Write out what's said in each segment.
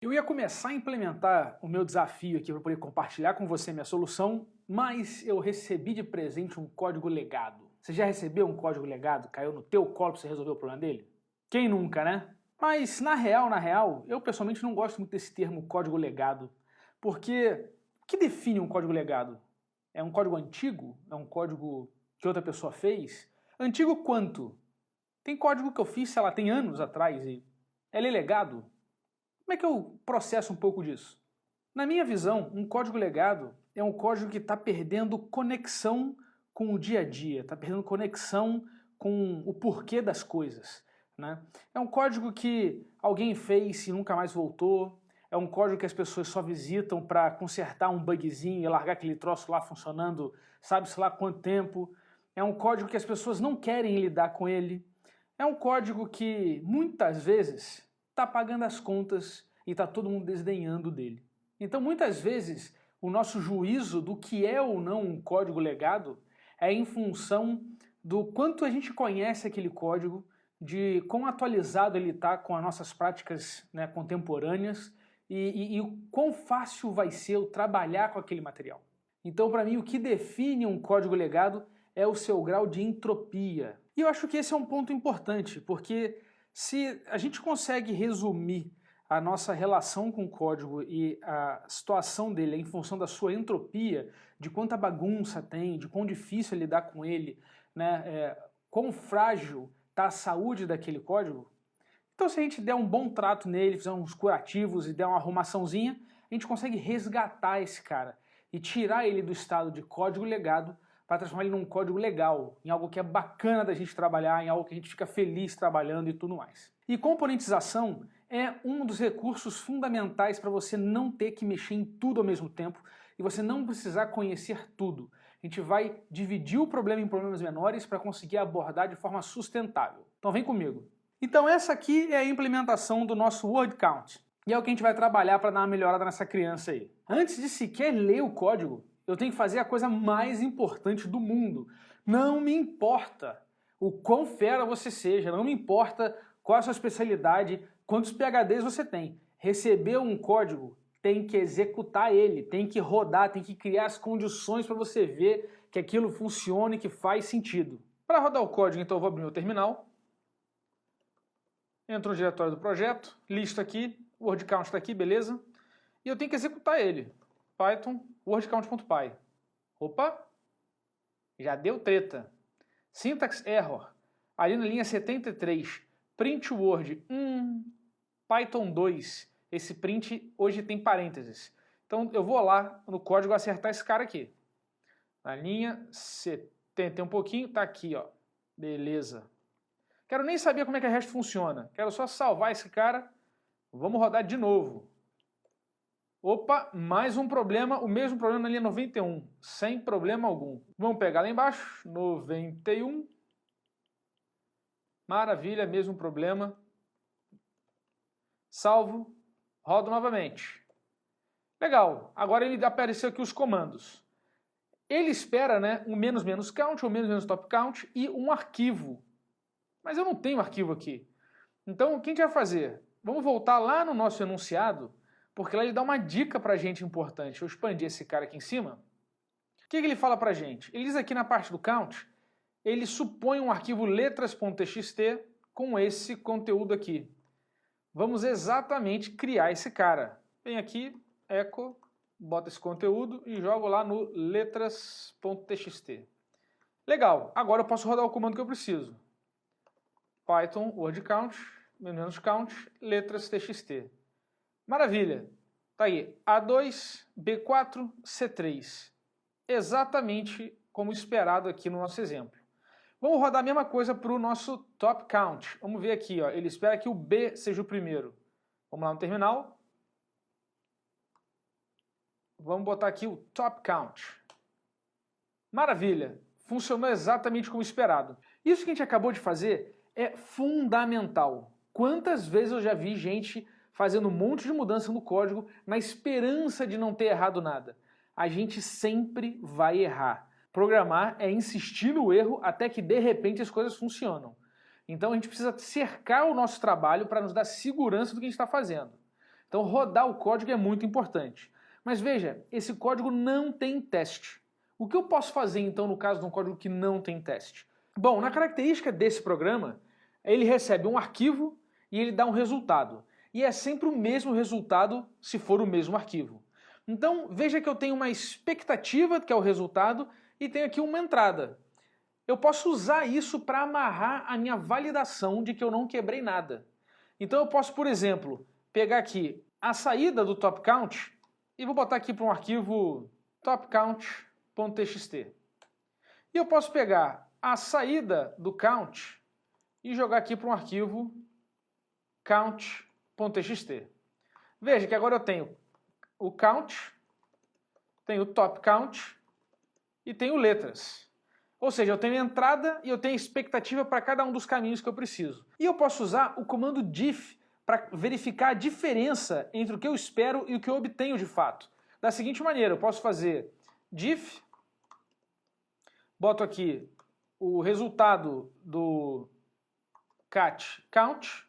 Eu ia começar a implementar o meu desafio aqui para poder compartilhar com você minha solução, mas eu recebi de presente um código legado. Você já recebeu um código legado? Caiu no teu colo para você resolver o problema dele? Quem nunca, né? Mas na real, eu pessoalmente não gosto muito desse termo código legado, porque o que define um código legado? É um código antigo? É um código que outra pessoa fez? Antigo quanto? Tem código que eu fiz, sei lá, tem anos atrás e ele é legado? Como é que eu processo um pouco disso? Na minha visão, um código legado é um código que está perdendo conexão com o dia a dia, está perdendo conexão com o porquê das coisas, né? É um código que alguém fez e nunca mais voltou, é um código que as pessoas só visitam para consertar um bugzinho e largar aquele troço lá funcionando sabe-se lá quanto tempo, é um código que as pessoas não querem lidar com ele, é um código que muitas vezes está pagando as contas e está todo mundo desdenhando dele. Então, muitas vezes, o nosso juízo do que é ou não um código legado é em função do quanto a gente conhece aquele código, de quão atualizado ele está com as nossas práticas, né, contemporâneas e o quão fácil vai ser eu trabalhar com aquele material. Então, para mim, o que define um código legado é o seu grau de entropia. E eu acho que esse é um ponto importante, porque se a gente consegue resumir a nossa relação com o código e a situação dele em função da sua entropia, de quanta bagunça tem, de quão difícil é lidar com ele, né, quão frágil está a saúde daquele código, então se a gente der um bom trato nele, fizer uns curativos e der uma arrumaçãozinha, a gente consegue resgatar esse cara e tirar ele do estado de código legado para transformar ele num código legal, em algo que é bacana da gente trabalhar, em algo que a gente fica feliz trabalhando e tudo mais. E componentização é um dos recursos fundamentais para você não ter que mexer em tudo ao mesmo tempo e você não precisar conhecer tudo. A gente vai dividir o problema em problemas menores para conseguir abordar de forma sustentável. Então vem comigo. Então essa aqui é a implementação do nosso word count. E é o que a gente vai trabalhar para dar uma melhorada nessa criança aí. Antes de sequer ler o código, eu tenho que fazer a coisa mais importante do mundo. Não me importa o quão fera você seja, não me importa qual é a sua especialidade, quantos PhDs você tem. Receber um código, tem que executar ele, tem que rodar, tem que criar as condições para você ver que aquilo funcione, que faz sentido. Para rodar o código, então eu vou abrir meu terminal. Entro no diretório do projeto, listo aqui, o word count está aqui, beleza? E eu tenho que executar ele. Python wordcount.py. Opa! Já deu treta. Syntax error. Ali na linha 73, print word. Python 2. Esse print hoje tem parênteses. Então eu vou lá no código acertar esse cara aqui. Na linha 70 um pouquinho, tá aqui, ó. Beleza. Quero nem saber como é que a REST funciona. Quero só salvar esse cara. Vamos rodar de novo. Opa, mais um problema, o mesmo problema na linha 91, sem problema algum. Vamos pegar lá embaixo, 91. Maravilha, mesmo problema. Salvo, rodo novamente. Legal, agora ele apareceu aqui os comandos. Ele espera, né, um menos count, ou menos top count e um arquivo. Mas eu não tenho arquivo aqui. Então, o que a gente vai fazer? Vamos voltar lá no nosso enunciado, porque lá ele dá uma dica pra gente importante. Eu expandi esse cara aqui em cima. O que ele fala pra gente? Ele diz aqui na parte do count, ele supõe um arquivo letras.txt com esse conteúdo aqui. Vamos exatamente criar esse cara. Vem aqui, echo, bota esse conteúdo e jogo lá no letras.txt. Legal, agora eu posso rodar o comando que eu preciso. Python word count, menos count, letras.txt. Maravilha, tá aí, A2, B4, C3, exatamente como esperado aqui no nosso exemplo. Vamos rodar a mesma coisa para o nosso top count. Vamos ver aqui, ó. Ele espera que o B seja o primeiro. Vamos lá no terminal. Vamos botar aqui o top count. Maravilha, funcionou exatamente como esperado. Isso que a gente acabou de fazer é fundamental. Quantas vezes eu já vi gente fazendo um monte de mudança no código na esperança de não ter errado nada. A gente sempre vai errar. Programar é insistir no erro até que de repente as coisas funcionam. Então a gente precisa cercar o nosso trabalho para nos dar segurança do que a gente está fazendo. Então rodar o código é muito importante. Mas veja, esse código não tem teste. O que eu posso fazer então no caso de um código que não tem teste? Bom, na característica desse programa, ele recebe um arquivo e ele dá um resultado. E é sempre o mesmo resultado se for o mesmo arquivo. Então veja que eu tenho uma expectativa, que é o resultado, e tenho aqui uma entrada. Eu posso usar isso para amarrar a minha validação de que eu não quebrei nada. Então eu posso, por exemplo, pegar aqui a saída do top count e vou botar aqui para um arquivo topcount.txt. E eu posso pegar a saída do count e jogar aqui para um arquivo count.txt. Veja que agora eu tenho o count, tenho o top count e tenho letras. Ou seja, eu tenho entrada e eu tenho expectativa para cada um dos caminhos que eu preciso. E eu posso usar o comando diff para verificar a diferença entre o que eu espero e o que eu obtenho de fato. Da seguinte maneira, eu posso fazer diff, boto aqui o resultado do cat count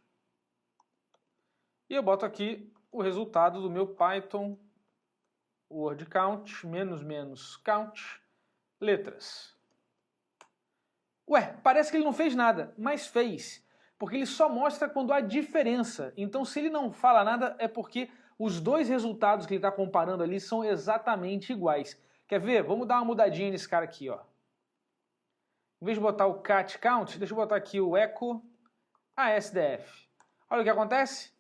e eu boto aqui o resultado do meu Python word count, menos count, letras. Ué, parece que ele não fez nada, mas fez, porque ele só mostra quando há diferença. Então se ele não fala nada é porque os dois resultados que ele está comparando ali são exatamente iguais. Quer ver? Vamos dar uma mudadinha nesse cara aqui, ó. Em vez de botar o cat count, deixa eu botar aqui o echo ASDF. Olha o que acontece.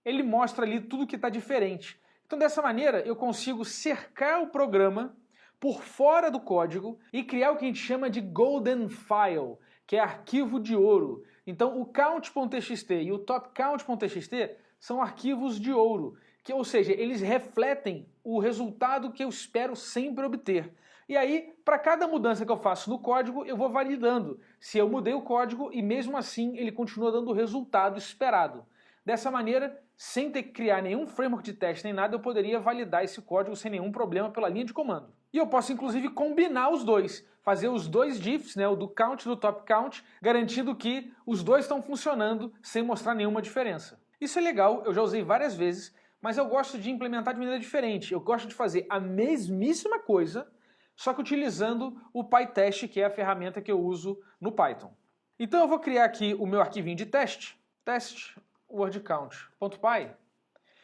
Ele mostra ali tudo que está diferente. Então dessa maneira eu consigo cercar o programa por fora do código e criar o que a gente chama de golden file, que é arquivo de ouro. Então o count.txt e o topcount.txt são arquivos de ouro, ou seja, eles refletem o resultado que eu espero sempre obter. E aí, para cada mudança que eu faço no código, eu vou validando se eu mudei o código e mesmo assim ele continua dando o resultado esperado. Dessa maneira, sem ter que criar nenhum framework de teste nem nada, eu poderia validar esse código sem nenhum problema pela linha de comando. E eu posso inclusive combinar os dois, fazer os dois diffs, né, o do count e do top count, garantindo que os dois estão funcionando sem mostrar nenhuma diferença. Isso é legal, eu já usei várias vezes, mas eu gosto de implementar de maneira diferente. Eu gosto de fazer a mesmíssima coisa, só que utilizando o PyTest, que é a ferramenta que eu uso no Python. Então eu vou criar aqui o meu arquivinho de teste, test wordcount.py,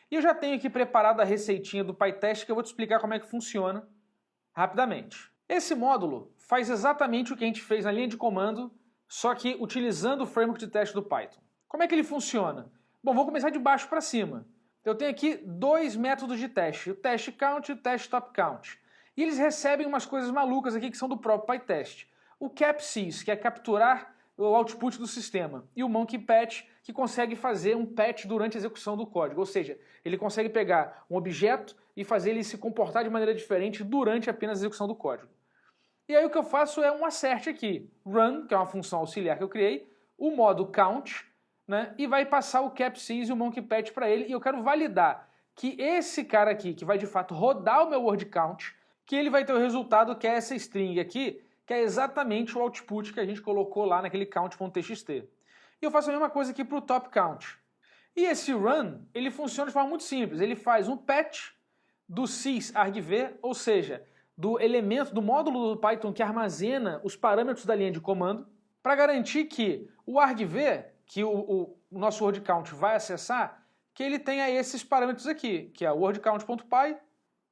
e eu já tenho aqui preparado a receitinha do PyTest que eu vou te explicar como é que funciona rapidamente. Esse módulo faz exatamente o que a gente fez na linha de comando, só que utilizando o framework de teste do Python. Como é que ele funciona? Bom, vou começar de baixo para cima. Eu tenho aqui dois métodos de teste, o test count e o test top count. E eles recebem umas coisas malucas aqui que são do próprio PyTest. O capsys, que é capturar o output do sistema, e o monkey patch, que consegue fazer um patch durante a execução do código, ou seja, ele consegue pegar um objeto e fazer ele se comportar de maneira diferente durante apenas a execução do código. E aí o que eu faço é um assert aqui, run, que é uma função auxiliar que eu criei, o modo count, né, e vai passar o capsys e o monkey patch para ele, e eu quero validar que esse cara aqui, que vai de fato rodar o meu word count, que ele vai ter o resultado que é essa string aqui, que é exatamente o output que a gente colocou lá naquele count.txt. E eu faço a mesma coisa aqui para o top count. E esse run, ele funciona de forma muito simples. Ele faz um patch do sys_argv, ou seja, do elemento, do módulo do Python que armazena os parâmetros da linha de comando, para garantir que o argv, que o nosso word count vai acessar, que ele tenha esses parâmetros aqui, que é o wordcount.py,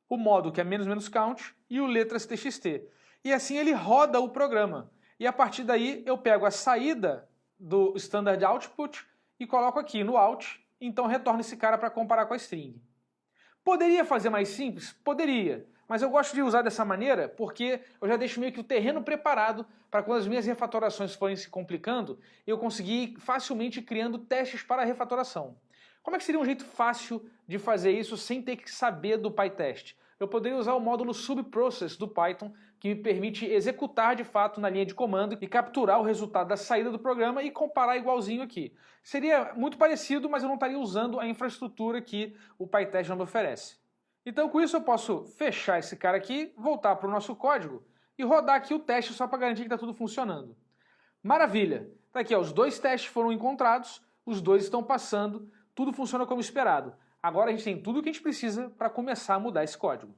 o modo que é menos count e o letras.txt. E assim ele roda o programa. E a partir daí eu pego a saída do standard output e coloco aqui no out, então retorno esse cara para comparar com a string. Poderia fazer mais simples? Poderia. Mas eu gosto de usar dessa maneira porque eu já deixo meio que o terreno preparado para quando as minhas refatorações forem se complicando, eu conseguir facilmente criando testes para a refatoração. Como é que seria um jeito fácil de fazer isso sem ter que saber do PyTest? Eu poderia usar o módulo subprocess do Python, que me permite executar de fato na linha de comando e capturar o resultado da saída do programa e comparar igualzinho aqui. Seria muito parecido, mas eu não estaria usando a infraestrutura que o PyTest não me oferece. Então com isso eu posso fechar esse cara aqui, voltar para o nosso código e rodar aqui o teste só para garantir que está tudo funcionando. Maravilha! Tá aqui, ó, os dois testes foram encontrados, os dois estão passando, tudo funciona como esperado. Agora a gente tem tudo o que a gente precisa para começar a mudar esse código.